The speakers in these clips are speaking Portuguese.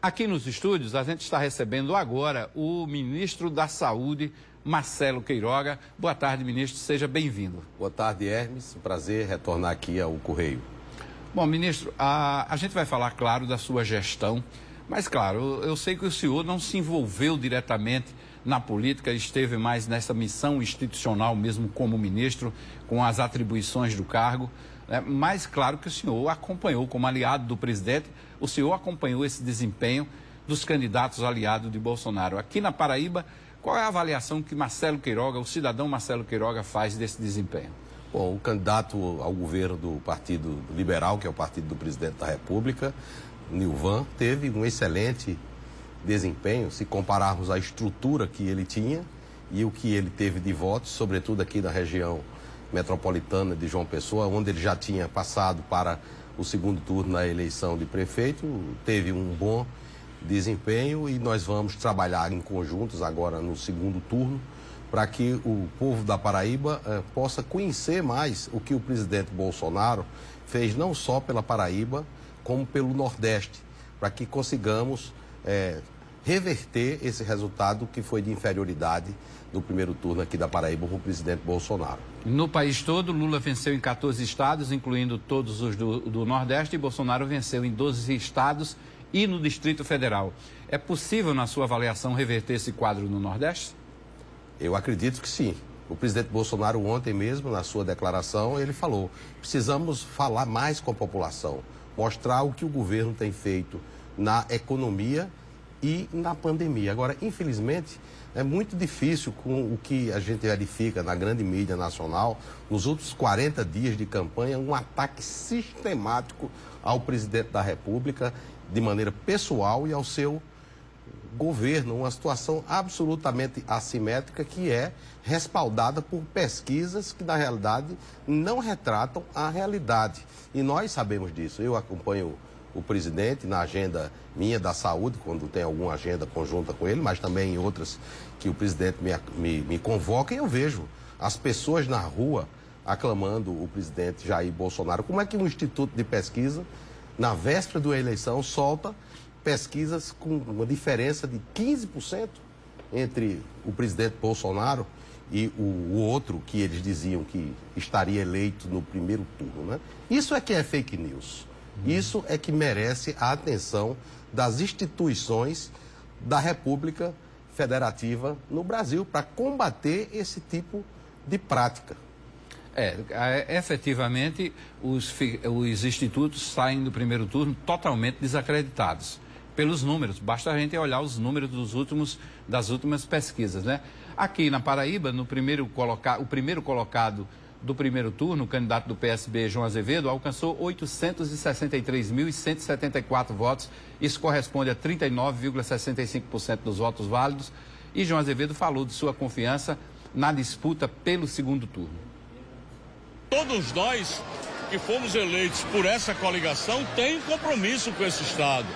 Aqui nos estúdios, a gente está recebendo agora o ministro da Saúde, Marcelo Queiroga. Boa tarde, ministro, seja bem-vindo. Boa tarde, Hermes. Prazer retornar aqui ao Correio. Bom, ministro, a gente vai falar, claro, da sua gestão, mas, claro, eu sei que o senhor não se envolveu diretamente na política, esteve mais nessa missão institucional mesmo como ministro, com as atribuições do cargo, né? Mas, claro que o senhor acompanhou, como aliado do presidente, o senhor acompanhou esse desempenho dos candidatos aliados de Bolsonaro. Aqui na Paraíba, qual é a avaliação que Marcelo Queiroga, o cidadão Marcelo Queiroga, faz desse desempenho? Bom, o candidato ao governo do Partido Liberal, que é o partido do presidente da República, Nilvan, teve um excelente desempenho, se compararmos a estrutura que ele tinha e o que ele teve de votos, sobretudo aqui na região metropolitana de João Pessoa, onde ele já tinha passado para o segundo turno na eleição de prefeito, teve um bom desempenho e nós vamos trabalhar em conjuntos agora no segundo turno para que o povo da Paraíba possa conhecer mais o que o presidente Bolsonaro fez não só pela Paraíba, como pelo Nordeste, para que consigamos reverter esse resultado que foi de inferioridade no primeiro turno aqui da Paraíba para o presidente Bolsonaro. No país todo, Lula venceu em 14 estados, incluindo todos os do Nordeste, e Bolsonaro venceu em 12 estados e no Distrito Federal. É possível, na sua avaliação, reverter esse quadro no Nordeste? Eu acredito que sim. O presidente Bolsonaro ontem mesmo, na sua declaração, ele falou: precisamos falar mais com a população, mostrar o que o governo tem feito na economia e na pandemia. Agora, infelizmente, é muito difícil com o que a gente verifica na grande mídia nacional, nos últimos 40 dias de campanha, um ataque sistemático ao presidente da República, de maneira pessoal, e ao seu governo, uma situação absolutamente assimétrica que é respaldada por pesquisas que, na realidade, não retratam a realidade. E nós sabemos disso. Eu acompanho o presidente na agenda minha da saúde, quando tem alguma agenda conjunta com ele, mas também em outras que o presidente me convoca, e eu vejo as pessoas na rua aclamando o presidente Jair Bolsonaro. Como é que um instituto de pesquisa, na véspera da eleição, solta pesquisas com uma diferença de 15% entre o presidente Bolsonaro e o outro que eles diziam que estaria eleito no primeiro turno, né? Isso é que é fake news. Isso é que merece a atenção das instituições da República Federativa no Brasil para combater esse tipo de prática. Efetivamente, os institutos saem do primeiro turno totalmente desacreditados pelos números. Basta a gente olhar os números das últimas pesquisas, né? Aqui na Paraíba, o primeiro colocado do primeiro turno, o candidato do PSB, João Azevedo, alcançou 863.174 votos. Isso corresponde a 39,65% dos votos válidos. E João Azevedo falou de sua confiança na disputa pelo segundo turno. Todos nós que fomos eleitos por essa coligação têm compromisso com esse Estado.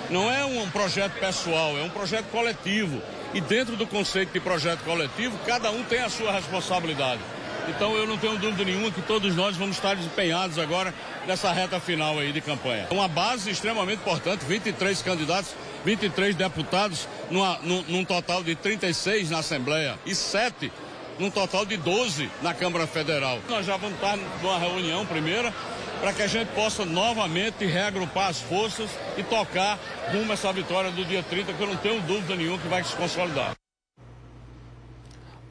Não é um projeto pessoal, é um projeto coletivo. E dentro do conceito de projeto coletivo, cada um tem a sua responsabilidade. Então eu não tenho dúvida nenhuma que todos nós vamos estar desempenhados agora nessa reta final aí de campanha. Uma base extremamente importante, 23 candidatos, 23 deputados, num total de 36 na Assembleia e 7 num total de 12 na Câmara Federal. Nós já vamos estar numa reunião primeira para que a gente possa novamente reagrupar as forças e tocar rumo a essa vitória do dia 30, que eu não tenho dúvida nenhuma que vai se consolidar.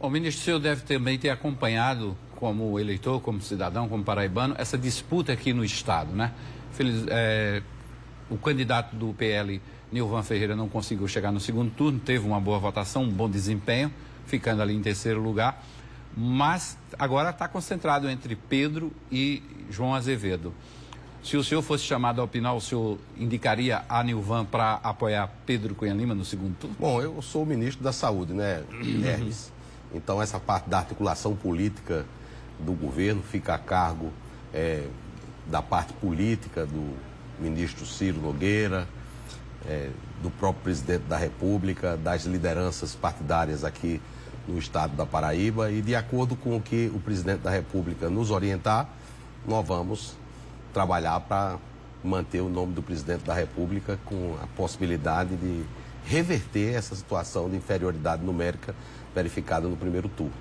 O ministro, o senhor deve também ter acompanhado, como eleitor, como cidadão, como paraibano, essa disputa aqui no Estado, né? O candidato do PL, Nilvan Ferreira, não conseguiu chegar no segundo turno, teve uma boa votação, um bom desempenho, ficando ali em terceiro lugar, mas agora está concentrado entre Pedro e João Azevedo. Se o senhor fosse chamado a opinar, o senhor indicaria a Nilvan para apoiar Pedro Cunha Lima no segundo turno? Bom, eu sou o ministro da Saúde, né, Hermes? Então, essa parte da articulação política do governo fica a cargo da parte política do ministro Ciro Nogueira, do próprio presidente da República, das lideranças partidárias aqui no estado da Paraíba, e de acordo com o que o presidente da República nos orientar, nós vamos trabalhar para manter o nome do presidente da República com a possibilidade de reverter essa situação de inferioridade numérica verificada no primeiro turno.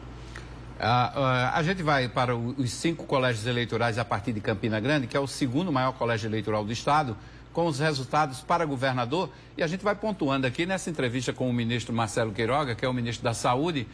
A gente vai para os 5 colégios eleitorais a partir de Campina Grande, que é o segundo maior colégio eleitoral do estado, com os resultados para governador, e a gente vai pontuando aqui nessa entrevista com o ministro Marcelo Queiroga, que é o ministro da Saúde.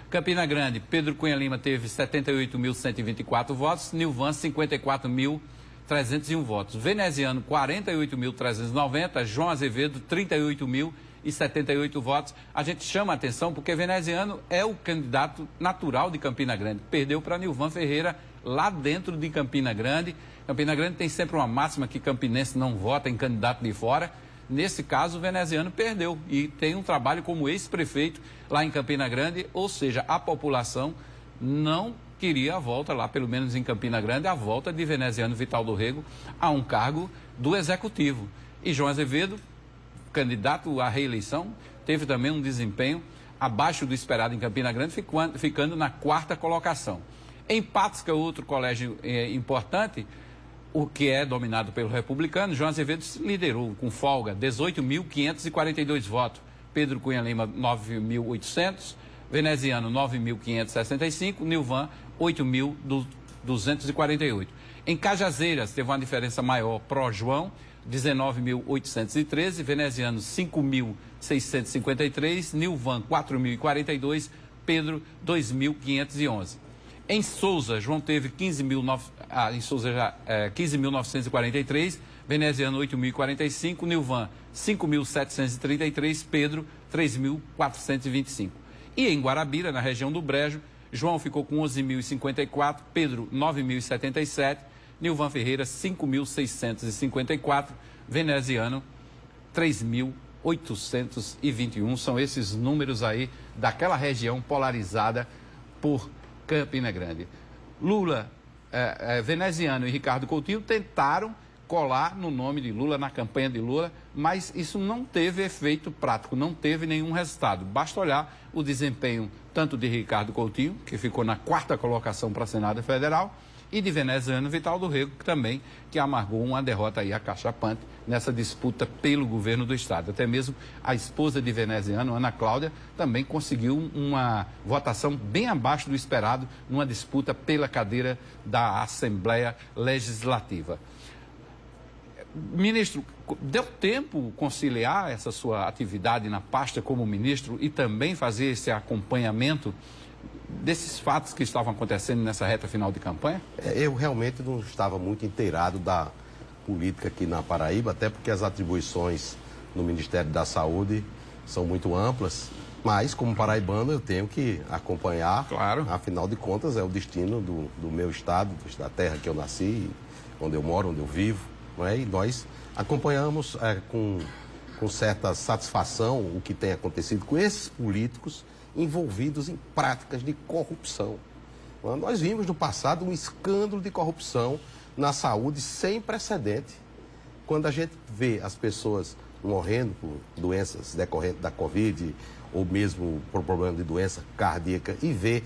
Campina Grande, Pedro Cunha Lima teve 78.124 votos, Nilvan 54.301 votos, Veneziano 48.390, João Azevedo 38.078 votos. A gente chama a atenção porque Veneziano é o candidato natural de Campina Grande, perdeu para Nilvan Ferreira lá dentro de Campina Grande. Campina Grande tem sempre uma máxima que campinense não vota em candidato de fora. Nesse caso, o veneziano perdeu e tem um trabalho como ex-prefeito lá em Campina Grande, ou seja, a população não queria a volta lá, pelo menos em Campina Grande, a volta de Veneziano Vital do Rego a um cargo do Executivo. E João Azevedo, candidato à reeleição, teve também um desempenho abaixo do esperado em Campina Grande, ficando na 4ª colocação. Em Patos, que é outro colégio importante, o que é dominado pelo republicano, João Azevedo liderou com folga 18.542 votos, Pedro Cunha Lima 9.800, Veneziano 9.565, Nilvan 8.248. Em Cajazeiras teve uma diferença maior pró João, 19.813, Veneziano 5.653, Nilvan 4.042, Pedro 2.511. Em Souza, João teve 15.943, Veneziano 8.045, Nilvan 5.733, Pedro 3.425. E em Guarabira, na região do Brejo, João ficou com 11.054, Pedro 9.077, Nilvan Ferreira 5.654, Veneziano 3.821. São esses números aí daquela região polarizada por Campina Grande. Lula, Veneziano e Ricardo Coutinho tentaram colar no nome de Lula, na campanha de Lula, mas isso não teve efeito prático, não teve nenhum resultado. Basta olhar o desempenho tanto de Ricardo Coutinho, que ficou na 4ª colocação para a Senado Federal, e de Veneziano Vital do Rego, que amargou uma derrota aí acachapante nessa disputa pelo governo do estado. Até mesmo a esposa de Veneziano, Ana Cláudia, também conseguiu uma votação bem abaixo do esperado numa disputa pela cadeira da Assembleia Legislativa. Ministro, deu tempo conciliar essa sua atividade na pasta como ministro e também fazer esse acompanhamento desses fatos que estavam acontecendo nessa reta final de campanha? Eu realmente não estava muito inteirado da política aqui na Paraíba, até porque as atribuições no Ministério da Saúde são muito amplas, mas como paraibano eu tenho que acompanhar, claro. Afinal de contas é o destino do meu estado, da terra que eu nasci, onde eu moro, onde eu vivo, não é? E nós acompanhamos com certa satisfação o que tem acontecido com esses políticos envolvidos em práticas de corrupção. Nós vimos no passado um escândalo de corrupção na saúde sem precedente. Quando a gente vê as pessoas morrendo por doenças decorrentes da Covid ou mesmo por problema de doença cardíaca e vê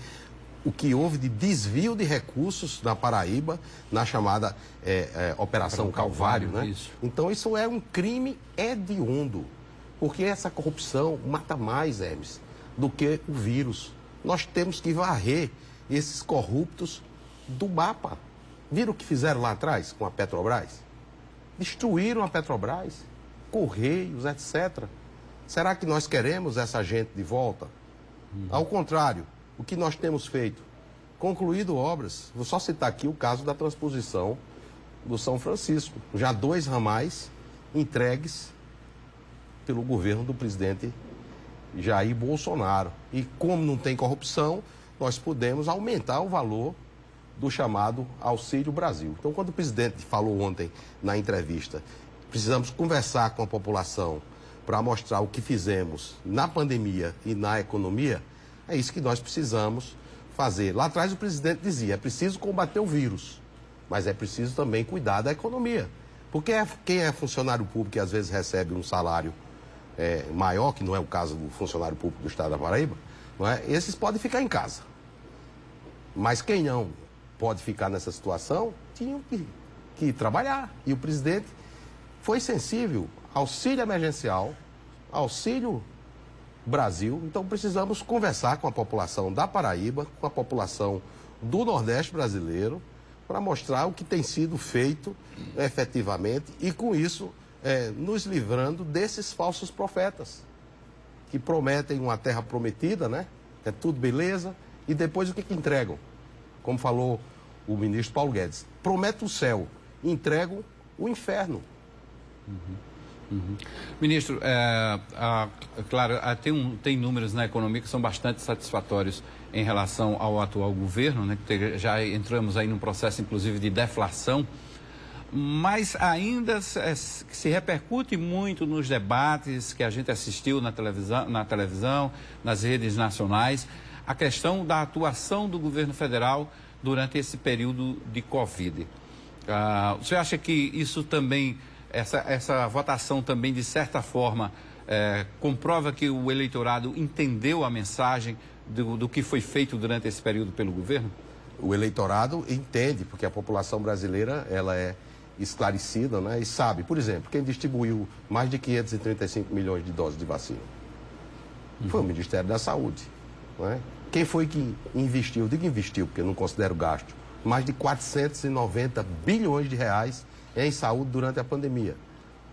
o que houve de desvio de recursos na Paraíba, na chamada Operação Calvário, né? Isso. Então isso é um crime hediondo, porque essa corrupção mata mais, Hermes, do que o vírus. Nós temos que varrer esses corruptos do mapa. Viram o que fizeram lá atrás com a Petrobras? Destruíram a Petrobras, Correios, etc. Será que nós queremos essa gente de volta? Ao contrário, o que nós temos feito? Concluído obras. Vou só citar aqui o caso da transposição do São Francisco. Já 2 ramais entregues pelo governo do presidente Jair Bolsonaro. E como não tem corrupção, nós podemos aumentar o valor do chamado Auxílio Brasil. Então, quando o presidente falou ontem na entrevista, precisamos conversar com a população para mostrar o que fizemos na pandemia e na economia, é isso que nós precisamos fazer. Lá atrás o presidente dizia, é preciso combater o vírus, mas é preciso também cuidar da economia. Porque quem é funcionário público e às vezes recebe um salário maior, que não é o caso do funcionário público do estado da Paraíba, não é? Esses podem ficar em casa. Mas quem não pode ficar nessa situação, tinham que trabalhar. E o presidente foi sensível, auxílio emergencial, auxílio Brasil. Então precisamos conversar com a população da Paraíba, com a população do Nordeste brasileiro, para mostrar o que tem sido feito efetivamente e com isso nos livrando desses falsos profetas que prometem uma terra prometida, né? É tudo beleza, e depois o que entregam? Como falou o ministro Paulo Guedes, promete o céu, entregam o inferno. Ministro, claro, tem números na economia que são bastante satisfatórios em relação ao atual governo, né? Já entramos aí num processo, inclusive, de deflação, mas ainda se repercute muito nos debates que a gente assistiu na televisão, nas redes nacionais, a questão da atuação do governo federal durante esse período de Covid. Você acha que isso também, essa votação também, de certa forma, comprova que o eleitorado entendeu a mensagem do que foi feito durante esse período pelo governo? O eleitorado entende, porque a população brasileira ela é esclarecida, né? E sabe, por exemplo, quem distribuiu mais de 535 milhões de doses de vacina foi o Ministério da Saúde, não é? Quem foi que investiu? Eu digo investiu, porque eu não considero gasto, mais de 490 bilhões de reais em saúde durante a pandemia?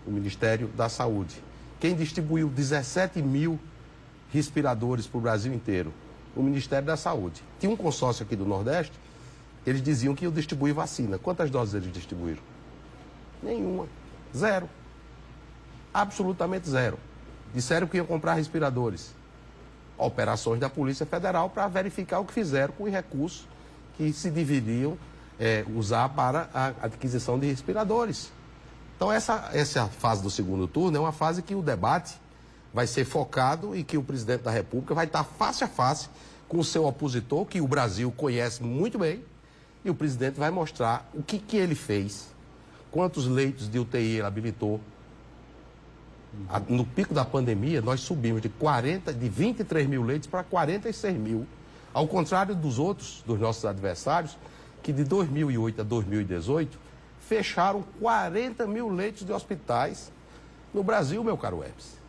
O Ministério da Saúde. Quem distribuiu 17 mil respiradores para o Brasil inteiro? O Ministério da Saúde. Tinha um consórcio aqui do Nordeste, eles diziam que iam distribuir vacina. Quantas doses eles distribuíram? Nenhuma. Zero. Absolutamente zero. Disseram que iam comprar respiradores. Operações da Polícia Federal para verificar o que fizeram com os recursos que se deveriam usar para a aquisição de respiradores. Então, essa fase do segundo turno é uma fase que o debate vai ser focado e que o presidente da República vai estar face a face com o seu opositor, que o Brasil conhece muito bem, e o presidente vai mostrar o que ele fez, quantos leitos de UTI ele habilitou. No pico da pandemia, nós subimos de 23 mil leitos para 46 mil. Ao contrário dos nossos adversários, que de 2008 a 2018, fecharam 40 mil leitos de hospitais no Brasil, meu caro Hermes.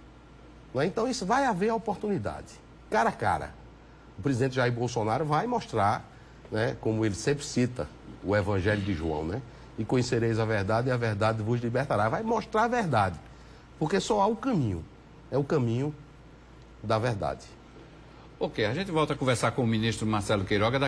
Então, isso vai haver oportunidade, cara a cara. O presidente Jair Bolsonaro vai mostrar, né, como ele sempre cita o Evangelho de João, né? E conhecereis a verdade e a verdade vos libertará. Vai mostrar a verdade. Porque só há um caminho, é o caminho da verdade. Ok, a gente volta a conversar com o ministro Marcelo Queiroga.